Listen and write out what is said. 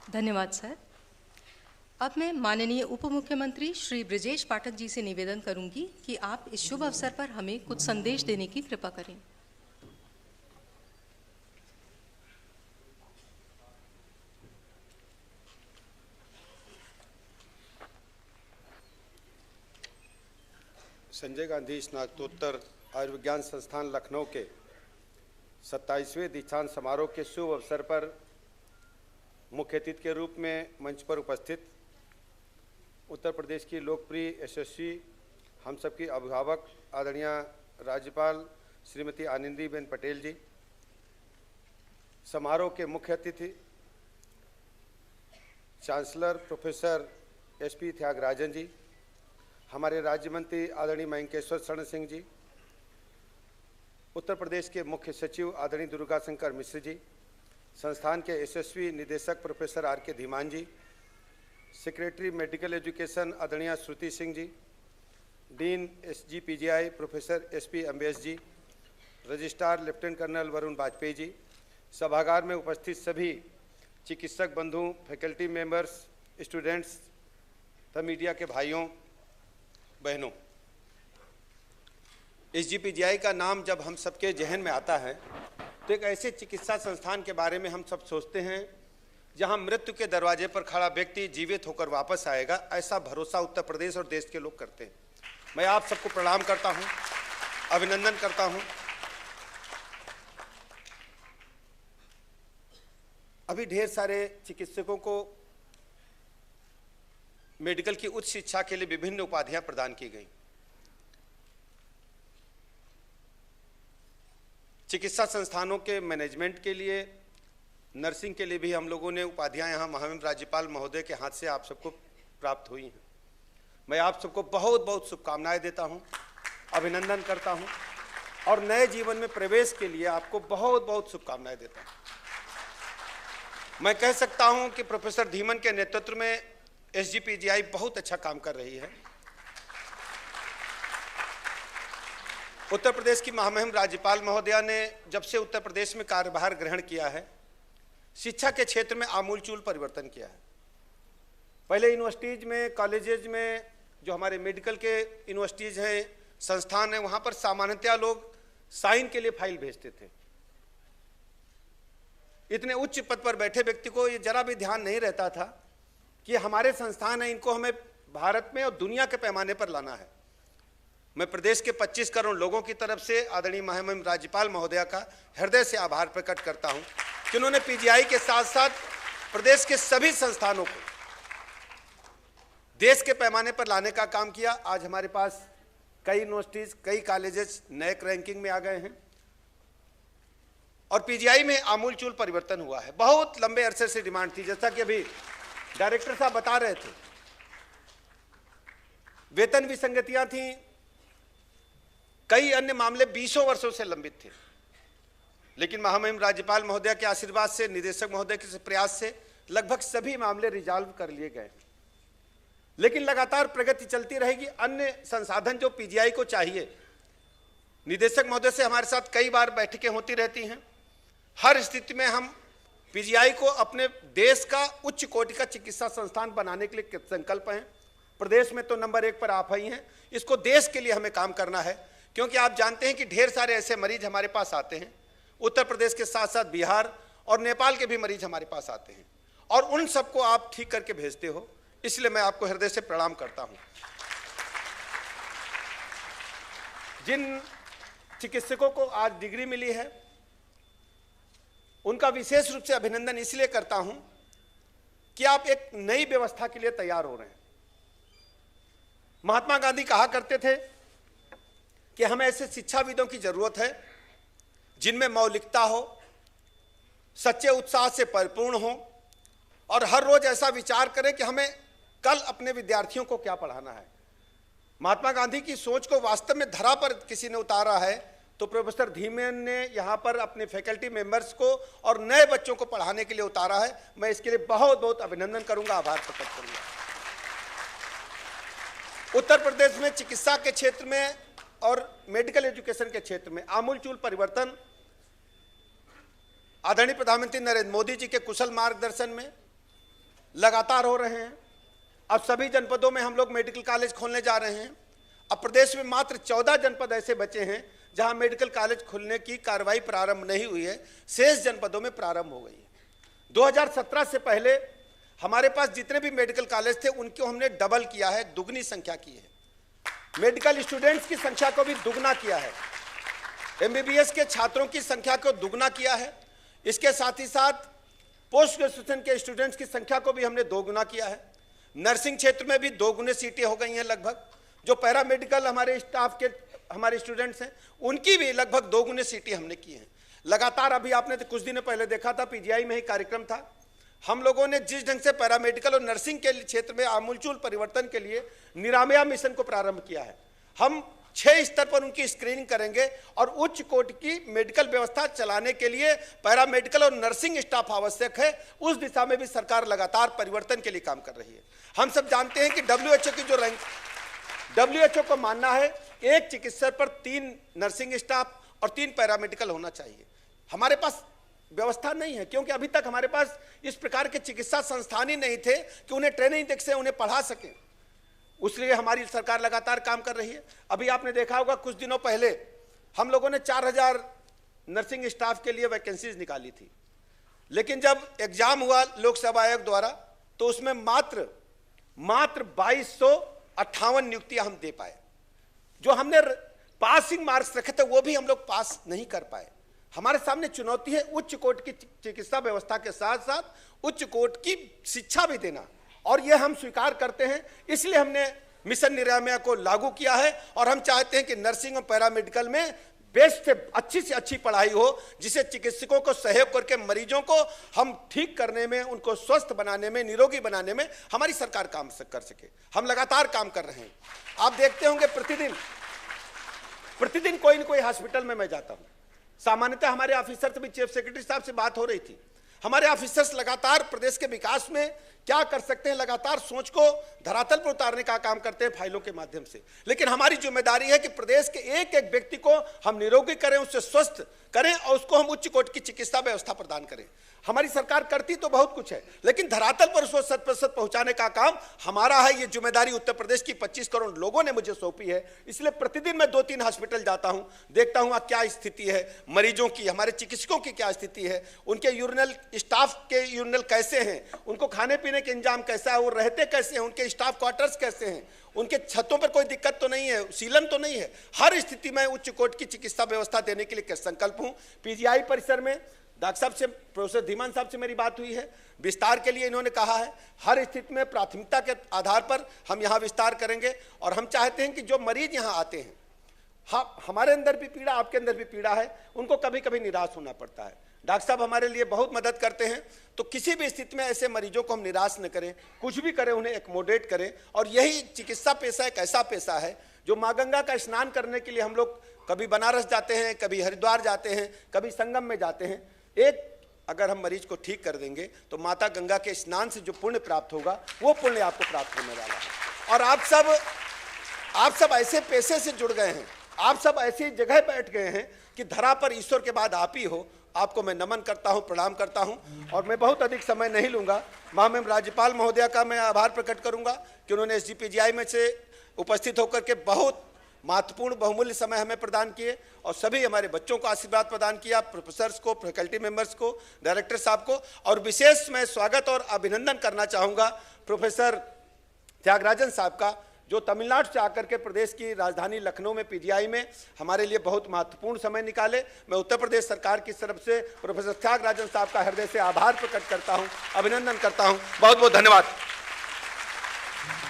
धन्यवाद सर। अब मैं माननीय उप मुख्यमंत्री श्री ब्रजेश पाठक जी से निवेदन करूंगी कि आप इस शुभ अवसर पर हमें कुछ संदेश देने की कृपा करें। संजय गांधी स्नातकोत्तर आयुर्विज्ञान संस्थान लखनऊ के 27वें दीक्षांत समारोह के शुभ अवसर पर मुख्य अतिथि के रूप में मंच पर उपस्थित उत्तर प्रदेश की लोकप्रिय यशस्वी हम सबकी अभिभावक आदरणीय राज्यपाल श्रीमती आनंदीबेन पटेल जी, समारोह के मुख्य अतिथि चांसलर प्रोफेसर SP त्यागराजन जी, हमारे राज्य मंत्री आदरणीय मयंकेश्वर शरण सिंह जी, उत्तर प्रदेश के मुख्य सचिव आदरणीय दुर्गा शंकर मिश्र जी, संस्थान के यशस्वी निदेशक professor RK Dhiman ji, secretary medical education आदरणीय Shruti Singh ji, dean SGPGI professor SP Ambesh ji, registrar lieutenant colonel Varun Vajpayee ji, सभागार में उपस्थित सभी चिकित्सक बंधु, फैकल्टी मेंबर्स, स्टूडेंट्स तथा मीडिया के भाइयों बहनों, SGPGI का नाम जब हम सबके जहन में आता है तो एक ऐसे चिकित्सा संस्थान के बारे में हम सब सोचते हैं जहां मृत्यु के दरवाजे पर खड़ा व्यक्ति जीवित होकर वापस आएगा। ऐसा भरोसा उत्तर प्रदेश और देश के लोग करते हैं। मैं आप सबको प्रणाम करता हूं, अभिनंदन करता हूं। अभी ढेर सारे चिकित्सकों को मेडिकल की उच्च शिक्षा के लिए विभिन्न उपाधियां प्रदान की गई। चिकित्सा संस्थानों के मैनेजमेंट के लिए, नर्सिंग के लिए भी हम लोगों ने उपाधियां यहाँ महामहिम राज्यपाल महोदय के हाथ से आप सबको प्राप्त हुई हैं। मैं आप सबको बहुत बहुत शुभकामनाएं देता हूं, अभिनंदन करता हूं और नए जीवन में प्रवेश के लिए आपको बहुत बहुत शुभकामनाएं देता हूं। मैं कह सकता हूं कि प्रोफेसर धीमन के नेतृत्व में SGPGI बहुत अच्छा काम कर रही है। उत्तर प्रदेश की महामहिम राज्यपाल महोदया ने जब से उत्तर प्रदेश में कार्यभार ग्रहण किया है, शिक्षा के क्षेत्र में आमूलचूल परिवर्तन किया है। पहले यूनिवर्सिटीज में, कॉलेजेज में, जो हमारे मेडिकल के यूनिवर्सिटीज हैं, संस्थान हैं, वहाँ पर सामान्यतया लोग साइन के लिए फाइल भेजते थे। इतने उच्च पद पर बैठे व्यक्ति को ये जरा भी ध्यान नहीं रहता था कि हमारे संस्थान हैं, इनको हमें भारत में और दुनिया के पैमाने पर लाना है। मैं प्रदेश के 25 करोड़ लोगों की तरफ से आदरणीय महामहिम राज्यपाल महोदया का हृदय से आभार प्रकट करता हूं कि उन्होंने PGI के साथ साथ प्रदेश के सभी संस्थानों को देश के पैमाने पर लाने का काम किया। आज हमारे पास कई यूनिवर्सिटीज, कई कॉलेजेस नए रैंकिंग में आ गए हैं और PGI में आमूलचूल परिवर्तन हुआ है। बहुत लंबे अरसे से डिमांड थी, जैसा कि अभी डायरेक्टर साहब बता रहे थे, वेतन विसंगतियां थी, कई अन्य मामले 20 वर्षों से लंबित थे, लेकिन महामहिम राज्यपाल महोदया के आशीर्वाद से, निदेशक महोदय के प्रयास से लगभग सभी मामले रिजॉल्व कर लिए गए। लेकिन लगातार प्रगति चलती रहेगी। अन्य संसाधन जो PGI को चाहिए, निदेशक महोदय से हमारे साथ कई बार बैठकें होती रहती हैं। हर स्थिति में हम PGI को अपने देश का उच्च कोटि का चिकित्सा संस्थान बनाने के लिए संकल्प हैं। प्रदेश में तो नंबर 1 पर आप ही हैं, इसको देश के लिए हमें काम करना है, क्योंकि आप जानते हैं कि ढेर सारे ऐसे मरीज हमारे पास आते हैं। उत्तर प्रदेश के साथ साथ बिहार और नेपाल के भी मरीज हमारे पास आते हैं और उन सबको आप ठीक करके भेजते हो, इसलिए मैं आपको हृदय से प्रणाम करता हूं। जिन चिकित्सकों को आज डिग्री मिली है, उनका विशेष रूप से अभिनंदन इसलिए करता हूं कि आप एक नई व्यवस्था के लिए तैयार हो रहे हैं। महात्मा गांधी कहा करते थे कि हमें ऐसे शिक्षाविदों की जरूरत है जिनमें मौलिकता हो, सच्चे उत्साह से परिपूर्ण हो और हर रोज ऐसा विचार करें कि हमें कल अपने विद्यार्थियों को क्या पढ़ाना है। महात्मा गांधी की सोच को वास्तव में धरा पर किसी ने उतारा है तो प्रोफेसर धीमन ने यहाँ पर अपने फैकल्टी मेंबर्स को और नए बच्चों को पढ़ाने के लिए उतारा है। मैं इसके लिए बहुत बहुत अभिनंदन करूंगा, आभार प्रकट करूंगा। उत्तर प्रदेश में चिकित्सा के क्षेत्र में और मेडिकल एजुकेशन के क्षेत्र में आमूलचूल परिवर्तन आदरणीय प्रधानमंत्री नरेंद्र मोदी जी के कुशल मार्गदर्शन में लगातार हो रहे हैं। अब सभी जनपदों में हम लोग मेडिकल कॉलेज खोलने जा रहे हैं। अब प्रदेश में मात्र 14 जनपद ऐसे बचे हैं जहां मेडिकल कॉलेज खोलने की कार्रवाई प्रारंभ नहीं हुई है, शेष जनपदों में प्रारंभ हो गई है। 2017 से पहले हमारे पास जितने भी मेडिकल कॉलेज थे उनको हमने डबल किया है, दुगनी संख्या की है। मेडिकल स्टूडेंट्स की संख्या को भी दुगना किया है, एमबीबीएस के छात्रों की संख्या को दुगना किया है। इसके साथ ही साथ पोस्ट ग्रेजुएशन के स्टूडेंट्स की संख्या को भी हमने दोगुना किया है। नर्सिंग क्षेत्र में भी 2 गुने सीटें हो गई हैं लगभग। जो पैरामेडिकल हमारे स्टाफ के हमारे स्टूडेंट्स हैं उनकी भी लगभग 2 गुने सीटें हमने की हैं। लगातार अभी आपने तो कुछ दिन पहले देखा था, पीजीआई में ही कार्यक्रम था। हम लोगों ने जिस ढंग से पैरामेडिकल और नर्सिंग के क्षेत्र में आमूलचूल परिवर्तन के लिए निरामया मिशन को प्रारंभ किया है। हम 6 स्तर पर उनकी स्क्रीनिंग करेंगे और उच्च कोटि की मेडिकल व्यवस्था चलाने के लिए पैरामेडिकल और नर्सिंग स्टाफ आवश्यक है। उस दिशा में भी सरकार लगातार परिवर्तन के लिए काम कर रही है। हम सब जानते हैं कि WHO की जो रैंक, WHO को मानना है एक चिकित्सक पर 3 नर्सिंग स्टाफ और 3 पैरामेडिकल होना चाहिए। हमारे पास व्यवस्था नहीं है, क्योंकि अभी तक हमारे पास इस प्रकार के चिकित्सा संस्थान ही नहीं थे कि उन्हें ट्रेनिंग दे सके, उन्हें पढ़ा सके। उसलिए हमारी सरकार लगातार काम कर रही है। अभी आपने देखा होगा कुछ दिनों पहले हम लोगों ने 4000 नर्सिंग स्टाफ के लिए वैकेंसीज निकाली थी, लेकिन जब एग्जाम हुआ लोक सेवा आयोग द्वारा तो उसमें मात्र 2258 नियुक्तियां हम दे पाए। जो हमने पासिंग मार्क्स रखे थे वो भी हम लोग पास नहीं कर पाए। हमारे सामने चुनौती है उच्च कोटि की चिकित्सा व्यवस्था के साथ साथ उच्च कोटि की शिक्षा भी देना, और यह हम स्वीकार करते हैं। इसलिए हमने मिशन निरामया को लागू किया है और हम चाहते हैं कि नर्सिंग और पैरामेडिकल में बेस्ट से अच्छी पढ़ाई हो, जिसे चिकित्सकों को सहयोग करके मरीजों को हम ठीक करने में, उनको स्वस्थ बनाने में, निरोगी बनाने में हमारी सरकार काम कर सके। हम लगातार काम कर रहे हैं। आप देखते होंगे प्रतिदिन कोई न कोई हॉस्पिटल में मैं जाता हूं। सामान्यतः हमारे ऑफिसर से भी, चीफ सेक्रेटरी साहब से बात हो रही थी। हमारे ऑफिसर्स लगातार प्रदेश के विकास में क्या कर सकते हैं, लगातार सोच को धरातल पर उतारने का काम करते हैं फाइलों के माध्यम से। लेकिन हमारी जिम्मेदारी है कि प्रदेश के एक एक व्यक्ति को हम निरोगी करें, उससे स्वस्थ करें और उसको हम उच्च कोटि की चिकित्सा व्यवस्था प्रदान करें। हमारी सरकार करती तो बहुत कुछ है, लेकिन धरातल पर उसको 100% पहुंचाने का काम हमारा है। ये जिम्मेदारी उत्तर प्रदेश की 25 करोड़ लोगों ने मुझे सौंपी है। इसलिए प्रतिदिन मैं 2-3 हॉस्पिटल जाता हूं, देखता हूं क्या स्थिति है मरीजों की, हमारे चिकित्सकों की क्या स्थिति है, उनके यूरिनल स्टाफ के यूरिनल कैसे हैं, उनको खाने पीने के इंतजाम कैसा है, वो रहते कैसे हैं, उनके स्टाफ क्वार्टर्स कैसे हैं, उनके छतों पर कोई दिक्कत तो नहीं है, सीलन तो नहीं है। हर स्थिति में उच्च कोटि की चिकित्सा व्यवस्था देने के लिए संकल्प हूं। पीजीआई परिसर में डॉक्टर साहब से, प्रोफेसर धीमान साहब से मेरी बात हुई है, विस्तार के लिए इन्होंने कहा है। हर स्थिति में प्राथमिकता के आधार पर हम यहाँ विस्तार करेंगे और हम चाहते हैं कि जो मरीज यहाँ आते हैं, हाँ हमारे अंदर भी पीड़ा, आपके अंदर भी पीड़ा है, उनको कभी कभी निराश होना पड़ता है। डॉक्टर साहब हमारे लिए बहुत मदद करते हैं, तो किसी भी स्थिति में ऐसे मरीजों को हम निराश न करें, कुछ भी करें उन्हें एक्मोडेट करें। और यही चिकित्सा पेशा एक ऐसा पेशा है जो माँ गंगा का स्नान करने के लिए हम लोग कभी बनारस जाते हैं, कभी हरिद्वार जाते हैं, कभी संगम में जाते हैं। अगर हम मरीज को ठीक कर देंगे तो माता गंगा के स्नान से जो पुण्य प्राप्त होगा वो पुण्य आपको प्राप्त होने वाला है। और आप सब ऐसे पेशे से जुड़ गए हैं, आप सब ऐसी जगह बैठ गए हैं कि धरा पर ईश्वर के बाद आप ही हो। आपको मैं नमन करता हूं, प्रणाम करता हूं और मैं बहुत अधिक समय नहीं लूंगा। महामहिम राज्यपाल महोदया का मैं आभार प्रकट करूंगा कि उन्होंने SGPGI में से उपस्थित होकर के बहुत महत्वपूर्ण बहुमूल्य समय हमें प्रदान किए और सभी हमारे बच्चों को आशीर्वाद प्रदान किया, प्रोफेसर्स को, फैकल्टी मेंबर्स को, डायरेक्टर साहब को। और विशेष मैं स्वागत और अभिनंदन करना चाहूँगा प्रोफेसर त्यागराजन साहब का, जो तमिलनाडु से आकर के प्रदेश की राजधानी लखनऊ में पीजीआई में हमारे लिए बहुत महत्वपूर्ण समय निकाले। मैं उत्तर प्रदेश सरकार की तरफ से प्रोफेसर त्यागराजन साहब का हृदय से आभार प्रकट करता हूँ, अभिनंदन करता हूँ। बहुत बहुत धन्यवाद।